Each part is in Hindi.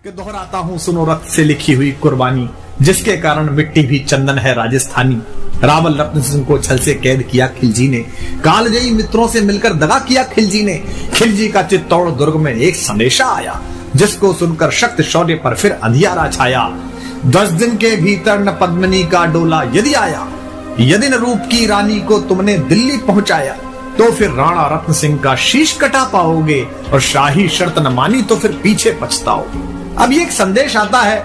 कि दोहराता हूं सुनो रक्त से लिखी हुई कुर्बानी, जिसके कारण मिट्टी भी चंदन है राजस्थानी। रावल रत्न सिंह को छल से कैद किया खिलजी ने, कालजयी मित्रों से मिलकर दगा किया खिलजी ने। खिलजी का चित्तौड़ दुर्ग में एक संदेशा आया, जिसको सुनकर शक्त शौर्य पर फिर अंधियारा छाया। 10 दिन के भीतर न पद्मिनी का डोला यदि आया, यदि न रूप की रानी को तुमने दिल्ली पहुंचाया, तो फिर राणा रत्न सिंह का शीश कटा पाओगे, और शाही शर्त न मानी तो फिर पीछे पछताओगे। अब ये एक संदेश आता है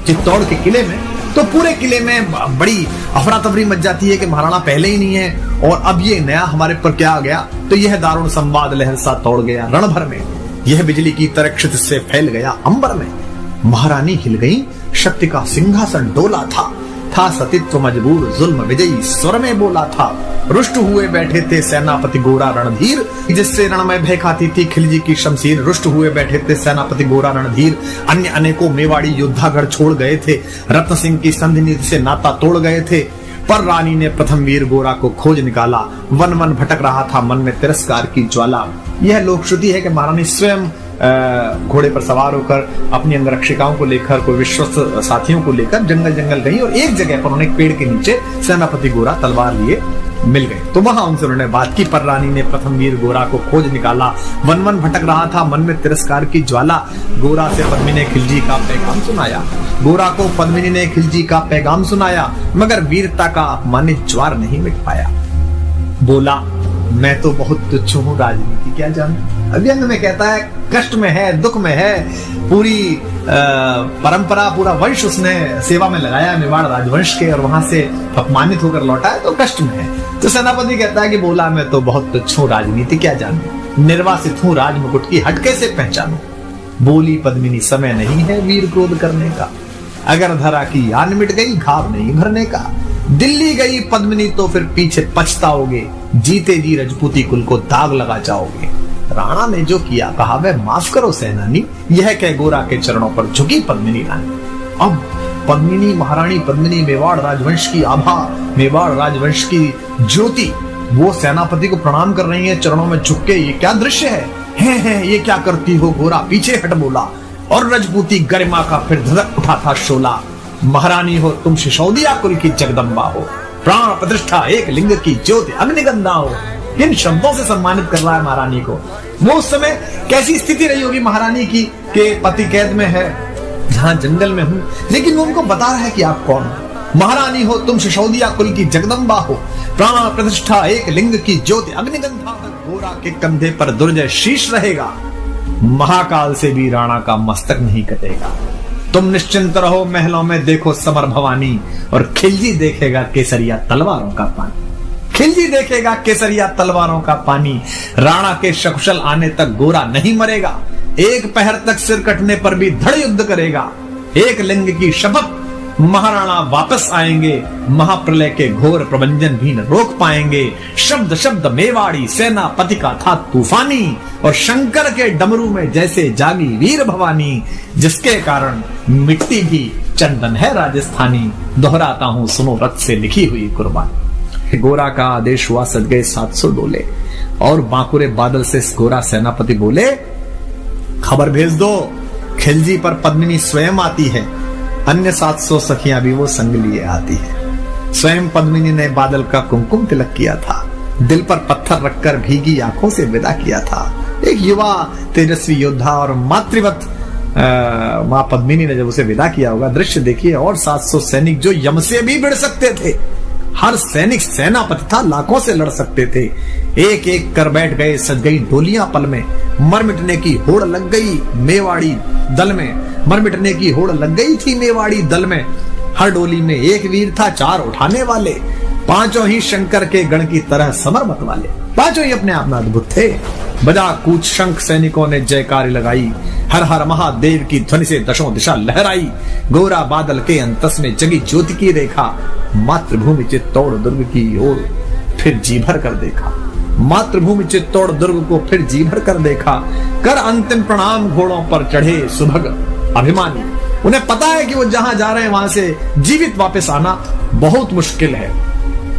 चित्तौड़ के किले में, तो पूरे किले में बड़ी अफरा तफरी मच जाती है कि महाराणा पहले ही नहीं है और अब ये नया हमारे पर क्या आ गया। तो यह दारुण संवाद लहर सा तोड़ गया रण भर में, यह बिजली की तरह क्षितिज से फैल गया अंबर में। महारानी हिल गई, शक्ति का सिंहासन डोला था सतीत्व मजबूर जुल्म विजयी स्वर में बोला था। रुष्ट हुए बैठे थे सेनापति गोरा रणधीर, जिससे रण में भय खाती थी खिलजी की शमशीर। रुष्ट हुए बैठे थे सेनापति गोरा रणधीर, अन्य अनेकों मेवाड़ी योद्धागढ़ छोड़ गए थे, रत्न सिंह की संधि नीति से नाता तोड़ गए थे। पर रानी ने प्रथम वीर गोरा को खोज निकाला, वन वन भटक रहा था मन में तिरस्कार की ज्वाला। यह लोक श्रुति है कि महारानी स्वयं घोड़े पर सवार होकर अपनी अंगरक्षिकाओं को लेकर, कोई विश्वस्त साथियों को लेकर जंगल जंगल गई, और एक जगह पर उन्होंने एक पेड़ के नीचे सेनापति गोरा तलवार लिए मिल गए। तो वहां उनसे उन्होंने बात की। पर रानी ने प्रथम वीर गोरा को खोज निकाला, वन वन भटक रहा था मन में तिरस्कार की ज्वाला। गोरा से पद्मिनी ने खिलजी का पैगाम सुनाया, गोरा को पद्मिनी ने खिलजी का पैगाम सुनाया, मगर वीरता का अपमानित ज्वार नहीं मिट पाया। बोला, मैं तो बहुत तुच्छ हूँ, राजनीति क्या जानूं। अव्यंग में कहता है कष्ट में है, दुख में है, पूरी परंपरा, पूरा वंश उसने सेवा में लगाया मेवाड़ राजवंश के, और वहां से अपमानित होकर लौटा है तो कष्ट में है। तो सेनापति कहता है कि बोला, मैं तो बहुत तुच्छ हूँ, राजनीति क्या जानूं, निर्वासित हूँ, राज मुकुट की हट कैसे पहचानूं। बोली पद्मिनी, समय नहीं है वीर क्रोध करने का, अगर धरा की आन मिट गई घाव नहीं भरने का। दिल्ली गई पद्मिनी तो फिर पीछे पछताओगे, जीते जी रजपूती कुल को दाग लगा जाओगे। राणा ने जो किया कहा वह माफ करो सेनानी, यह कह गोरा के चरणों पर झुकी पद्मिनी रानी। अब पद्मिनी, महारानी पद्मिनी, मेवाड़ राजवंश की आभा, मेवाड़ राजवंश की ज्योति, वो सेनापति को प्रणाम कर रही है चरणों में झुक के। ये क्या दृश्य है, ये क्या करती हो गोरा, पीछे हट बोला। और रजपूती गरिमा का फिर धधक उठा था शोला। महारानी हो तुम, सिसोदिया कुल की जगदम्बा हो, प्राण प्रतिष्ठा एक लिंग की ज्योति अग्निगंधा हो। इन शब्दों से सम्मानित कर रहा है महारानी को। वो उस समय कैसी स्थिति रही होगी महारानी की कि पति कैद में है, जहां जंगल में हूं, लेकिन वो उनको बता रहा है कि आप कौन हो। महारानी हो तुम, सिसोदिया कुल की जगदम्बा हो, प्राण प्रतिष्ठा एक लिंग की ज्योति अग्निगंधा। गोरा के कंधे पर दुर्जय शीश रहेगा, महाकाल से भी राणा का मस्तक नहीं कटेगा। तुम निश्चिंत रहो महलों में देखो समर भवानी, और खिलजी देखेगा केसरिया तलवारों का पानी। खिलजी देखेगा केसरिया तलवारों का पानी। राणा के सकुशल आने तक गोरा नहीं मरेगा, एक पहर तक सिर कटने पर भी धड़ युद्ध करेगा। एक लिंग की शपथ, महाराणा वापस आएंगे, महाप्रलय के घोर प्रबंधन भी न रोक पाएंगे। शब्द शब्द मेवाड़ी सेनापति का था तूफानी, और शंकर के डमरू में जैसे जागी वीर भवानी, जिसके कारण मिट्टी भी चंदन है राजस्थानी। दोहराता हूँ सुनो रक्त से लिखी हुई कुर्बानी। गोरा का आदेश हुआ, सज गए 700 डोले, और बांकुरे बादल से गोरा सेनापति बोले, खबर भेज दो, खिलजी पर पद्मिनी स्वयं आती है, अन्य 700 सखियां भी वो संग लिए आती है। स्वयं पद्मिनी ने बादल का कुमकुम तिलक किया था, दिल पर पत्थर रखकर भीगी आंखों से विदा किया था। एक युवा तेजस्वी योद्धा और मातृवत मां पद्मिनी ने जब उसे विदा किया होगा, दृश्य देखिए। और 700 सैनिक जो यम से भी भिड़ सकते थे, हर सैनिक सेनापति था, लाखों से लड़ सकते थे, एक एक कर बैठ गए, सज गई डोलियां पल में। मर मिटने की होड़ लग गई मेवाड़ी दल में, मर मिटने की होड़ लग गई थी मेवाड़ी दल में। हर डोली में एक वीर था, 4 उठाने वाले, पांचों ही शंकर के गण की तरह समर मत वाले। पांचों ही अपने आप में अद्भुत थे। बजा कूच शंख सैनिकों ने जयकारी लगाई, हर हर महादेव की ध्वनि से दशों दिशा लहराई। गोरा बादल के अंतस में जगी ज्योति की रेखा, मातृभूमि चित्तौड़ दुर्ग की ओर फिर जी भर कर देखा। मातृभूमि चित्तौड़ दुर्ग को फिर जी भर कर देखा। कर अंतिम प्रणाम घोड़ों पर चढ़े सुभग अभिमानी। उन्हें पता है कि वो जहां जा रहे हैं वहां से जीवित वापस आना बहुत मुश्किल है।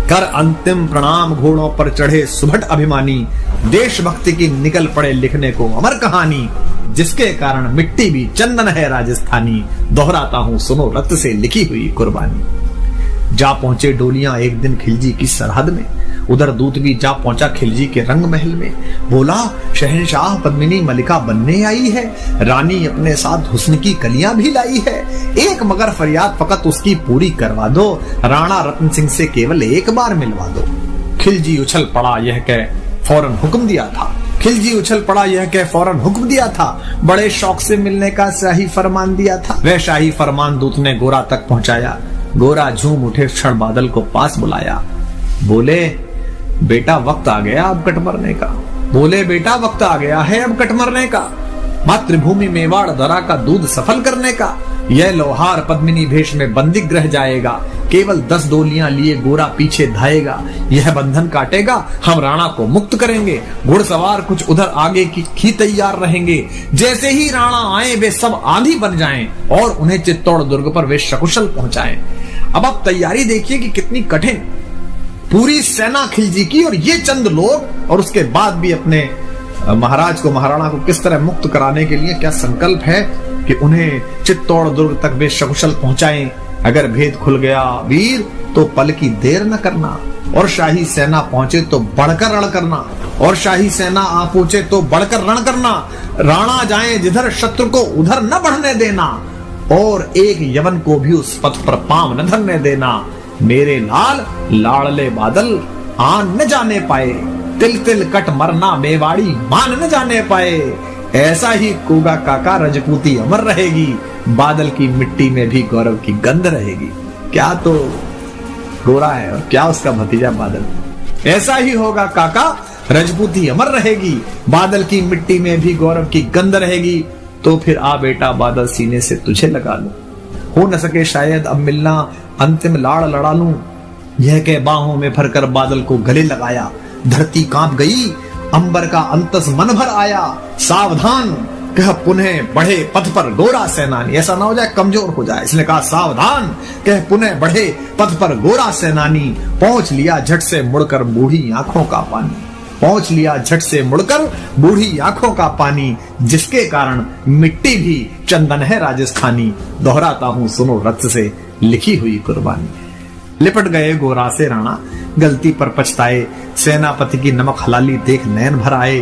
कर अंतिम प्रणाम घोड़ों पर चढ़े सुभट अभिमानी, देशभक्ति की निकल पड़े लिखने को अमर कहानी। जिसके कारण मिट्टी भी चंदन है राजस्थानी, दोहराता हूँ सुनो रक्त से लिखी हुई कुर्बानी। जा पहुंचे डोलियां एक दिन खिलजी की सरहद में, उधर दूत भी जा पहुंचा खिलजी के रंग महल में। बोला शहंशाह पद्मिनी मलिका बनने आई है, रानी अपने साथ हुस्न की कलियां भी लाई है, एक मगर फरियाद फकत उसकी पूरी करवा दो, राणा रत्न सिंह से केवल एक बार मिलवा दो। खिलजी उछल पड़ा यह कह फौरन हुक्म दिया था, खिलजी उछल पड़ा यह कह फौरन हुक्म दिया था, बड़े शौक से मिलने का शाही फरमान दिया था। वह शाही फरमान दूत ने गोरा तक पहुंचाया, गोरा झूम उठे क्षण बादल को पास बुलाया। बोले बेटा वक्त आ गया अब कट मरने का, बोले बेटा वक्त आ गया है अब कट मरने का, मातृभूमि मेवाड़ दरा का दूध सफल करने का। यह लोहार पद्मिनी भेष में बंदी ग्रह जाएगा, केवल 10 डोलियां लिए गोरा पीछे धाएगा, यह बंधन काटेगा हम राणा को मुक्त करेंगे, घुड़सवार कुछ उधर आगे की तैयार रहेंगे, जैसे ही राणा आए वे सब आंधी बन जाएं और उन्हें चित्तौड़ दुर्ग पर वे सकुशल पहुंचाएं। अब आप तैयारी देखिए कि कितनी कठिन, पूरी सेना खिलजी की और ये चंद लोग, और उसके बाद भी अपने महाराज को महाराणा को किस तरह मुक्त कराने के लिए क्या संकल्प है कि उन्हें चित्तौड़ दुर्ग तक वे सकुशल पहुंचाएं। अगर भेद खुल गया वीर तो पल की देर न करना, और शाही सेना पहुंचे तो बढ़कर रण करना, और शाही सेना आ पहुंचे तो बढ़कर रण करना, राणा जाए जिधर शत्रु को उधर न बढ़ने देना, और एक यवन को भी उस पथ पर पांव न धरने देना। मेरे लाल लाड़ले बादल आन न जाने पाए, तिल तिल कट मरना मेवाड़ी मान न जाने पाए। ऐसा ही कोगा काका रजपूती अमर रहेगी, बादल की मिट्टी में भी गौरव की गंध रहेगी। क्या तो गोरा है और क्या उसका भतीजा बादल। ऐसा ही होगा काका रजपूती अमर रहेगी, बादल की मिट्टी में भी गौरव की गंध रहेगी। तो फिर आ बेटा बादल सीने से तुझे लगा लूं, हो न सके शायद अब मिलना अंतिम लाड़ लड़ा लूं। यह कह बाहों में भरकर बादल को गले लगाया, धरती कांप गई अंबर का अंतस मन भर आया। सावधान कह पुनः बढ़े पथ पर गोरा सेनानी, ऐसा ना हो जाए कमजोर हो जाए, इसने कहा सावधान कह पुनः बढ़े पथ पर गोरा सेनानी। पहुंच लिया झट से मुड़कर बूढ़ी आंखों का पानी, पहुंच लिया झट से मुड़कर बूढ़ी आंखों का पानी, जिसके कारण मिट्टी भी चंदन है राजस्थानी, दोहराता हूं सुनो रक्त से लिखी हुई कुर्बानी। लिपट गए गोरा से राणा गलती पर पछताए, सेनापति की नमक हलाली देख नयन भर आए।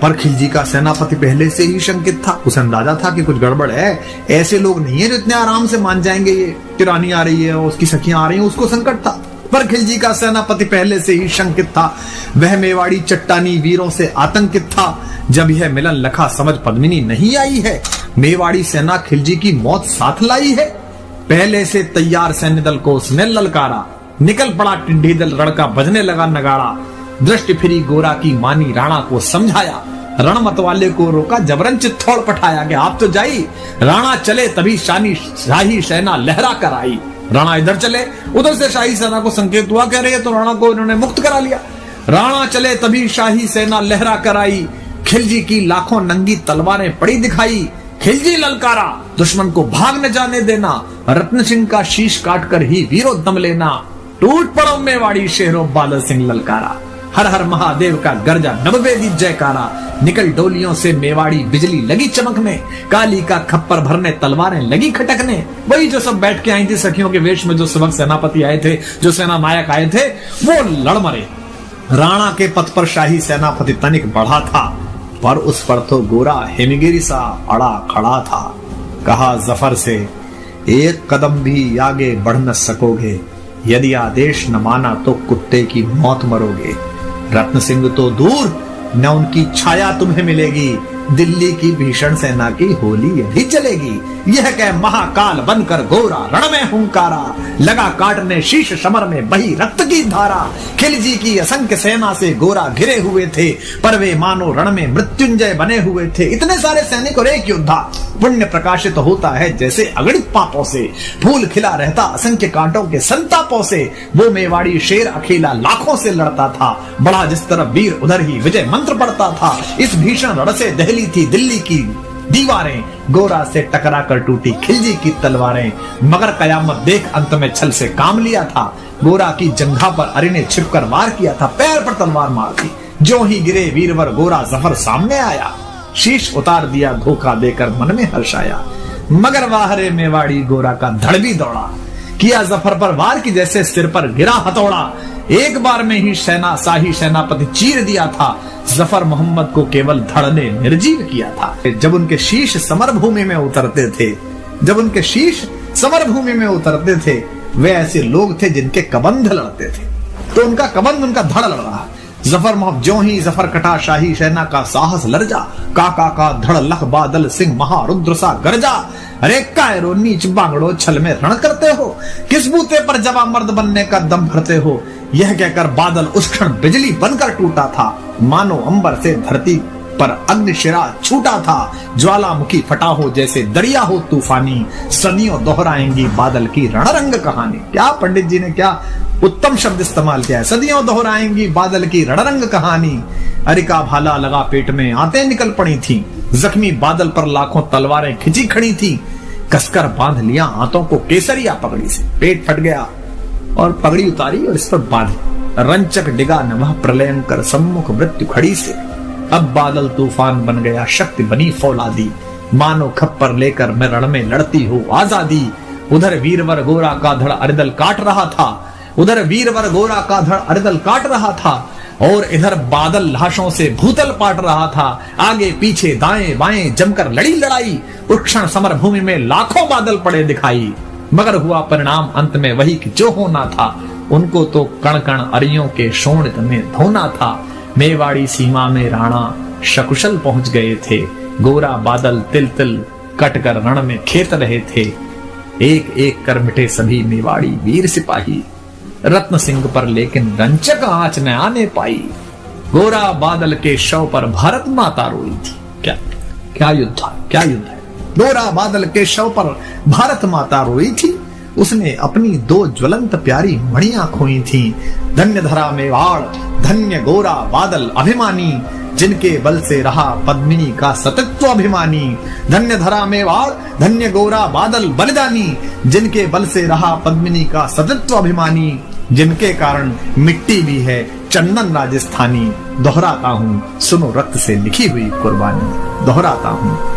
पर खिलजी का सेनापति पहले से ही शंकित था, उसे अंदाजा था कि कुछ गड़बड़ है, ऐसे लोग नहीं है जो इतने आराम से मान जाएंगे ये कि रानी आ रही है और उसकी सखियां आ रही हैं, उसको संकट था। पर खिलजी का सेनापति पहले से ही शंकित था, वह मेवाड़ी चट्टानी वीरों से आतंकित था। जब यह मिलन लखा समझ पद्मिनी नहीं आई है, मेवाड़ी सेना खिलजी की मौत साथ लाई है। पहले से तैयार सैन्य दल को उसने ललकारा, निकल पड़ा टिड्डी दल रण का बजने लगा नगाड़ा। दृष्टि फिरी गोरा की मानी राणा को समझाया, रण मतवाले को रोका जबरन चित्तौड़ पठाया कि आप तो जाई। राणा चले तभी शाही सेना लहरा कर आई। राणा इधर चले, उधर से शाही सेना को संकेत हुआ, कह रही है तो राणा को इन्होंने मुक्त करा लिया। राणा चले तभी शाही सेना लहरा कर आई, खिलजी की लाखों नंगी तलवारें पड़ी दिखाई। खिलजी ललकारा दुश्मन को भाग न जाने देना, रत्न सिंह का शीश काटकर ही वीरो दम लेना। टूट पड़ो मेवाड़ी शेरों बादल सिंह ललकारा, हर हर महादेव का गर्जा नववेदी जयकारा। निकल डोलियों से मेवाड़ी बिजली लगी चमकने, काली का खप्पर भरने तलवारें लगी खटकने। वही जो सब बैठ के आई थी सखियों के वेश में, जो सबक सेनापति आए थे, जो सेना नायक आए थे, वो लड़ मरे। राणा के पथ पर शाही सेनापति तनिक बढ़ा था, पर उस पर तो गोरा हिमगिरी सा अड़ा खड़ा था। कहा जफर से एक कदम भी आगे बढ़ न सकोगे, यदि आदेश न माना तो कुत्ते की मौत मरोगे। रत्न सिंह तो दूर न उनकी छाया तुम्हें मिलेगी, दिल्ली की भीषण सेना की होली यही चलेगी। यह कह महाकाल बनकर गोरा रण में हुंकारा, लगा काटने शीश समर में बही रक्त की धारा। खिलजी की असंख्य सेना से गोरा घिरे हुए थे, पर वे मानो रण में मृत्युंजय बने हुए थे। इतने सारे सैनिक और एक योद्धा, पुण्य प्रकाशित होता है जैसे अगणित पापों से, फूल खिला रहता असंख्य कांटों के संतापों से। वो मेवाड़ी शेर अकेला लाखों से लड़ता था, बड़ा जिस तरफ वीर उधर ही विजय मंत्र पढ़ता था। इस भीषण रण से दहली थी दिल्ली की दीवारें, गोरा से टकरा कर टूटी खिलजी की तलवारें। मगर कयामत देख अंत में छल से काम लिया था, गोरा की जंघा पर अरि ने छिपकर वार किया था, पैर पर तलवार मार दी। जो ही गिरे वीरवर गोरा जफर सामने आया। शीश उतार दिया धोखा देकर मन में हर्ष आया। मगर वाहरे मेवाड़ी गोरा का धड़ भी दौड़ा, किया जफर पर वार की जैसे सिर पर गिरा हथौड़ा। एक बार में ही शाही सेनापति चीर दिया था, जफर मोहम्मद को केवल धड़ ने निर्जीव किया था। जब उनके शीश समरभूमि में उतरते थे, वे ऐसे लोग थे जिनके कबंध लड़ते थे, तो उनका कबंध उनका धड़ लड़ रहा। जफर मोहम्मद ज्यों ही जफर कटा, शाही सेना का साहस लर्जा, काका का धड़ लख बादल सिंह महारुद्र सा गरजा। अरे कायरो नीच बांगड़ो छल में रण करते हो, किस बूते पर जवा मर्द बनने का दम भरते हो। यह कहकर बादल उस क्षण बिजली बनकर टूटा था, मानो अंबर से धरती पर अग्निशिरा छूटा था। ज्वालामुखी फटा हो जैसे दरिया हो तूफानी, सदियों दोहराएंगी बादल की रणरंग कहानी। क्या पंडित जी ने क्या उत्तम शब्द इस्तेमाल किया है, सदियों दोहराएंगी बादल की रणरंग कहानी। अरिका भाला लगा पेट में आते निकल पड़ी थी, जख्मी बादल पर लाखों तलवारें खिंची खड़ी थी। कसकर बांध लिया हाथों को केसरिया पगड़ी से, पेट फट गया और पगड़ी उतारी और इस पर बांधी। रंचक डिगा न वह प्रलयंकर सम्मुख मृत्यु खड़ी से। अब बादल तूफान बन गया, शक्ति बनी फौलादी, मानो खप्पर लेकर मैं रण में लड़ती हो आजादी। उधर वीरवर गोरा का धड़ अरिदल काट रहा था, और इधर बादल लाशों से भूतल पाट रहा था। आगे पीछे दाएं बाएं जमकर लड़ी लड़ाई, उस क्षण समर भूमि में लाखों बादल पड़े दिखाई। मगर हुआ परिणाम अंत में वही कि जो होना था, उनको तो कण कण अरियों के शोणित में धोना था। मेवाड़ी सीमा में राणा सकुशल पहुंच गए थे, गोरा बादल तिल तिल कट कर रण में खेत रहे थे। एक एक कर मिटे सभी मेवाड़ी वीर सिपाही, रत्न सिंह पर लेकिन रंचक आंच न आने पाई। गोरा बादल के शव पर भारत माता रोई थी। क्या युद्ध है। गोरा बादल के शव पर भारत माता रोई थी, उसने अपनी दो ज्वलंत प्यारी मणियां खोई थी। धन्य धरा मेवाड़, धन्य गोरा बादल अभिमानी, जिनके बल से रहा पद्मिनी का सतत्व अभिमानी। धन्य धरा मेवाड़, धन्य गोरा बादल बलिदानी, जिनके बल से रहा पद्मिनी का सतत्व अभिमानी, जिनके कारण मिट्टी भी है चंदन राजस्थानी। दोहराता हूँ, सुनो रक्त से लिखी हुई कुर्बानी। दोहराता हूँ।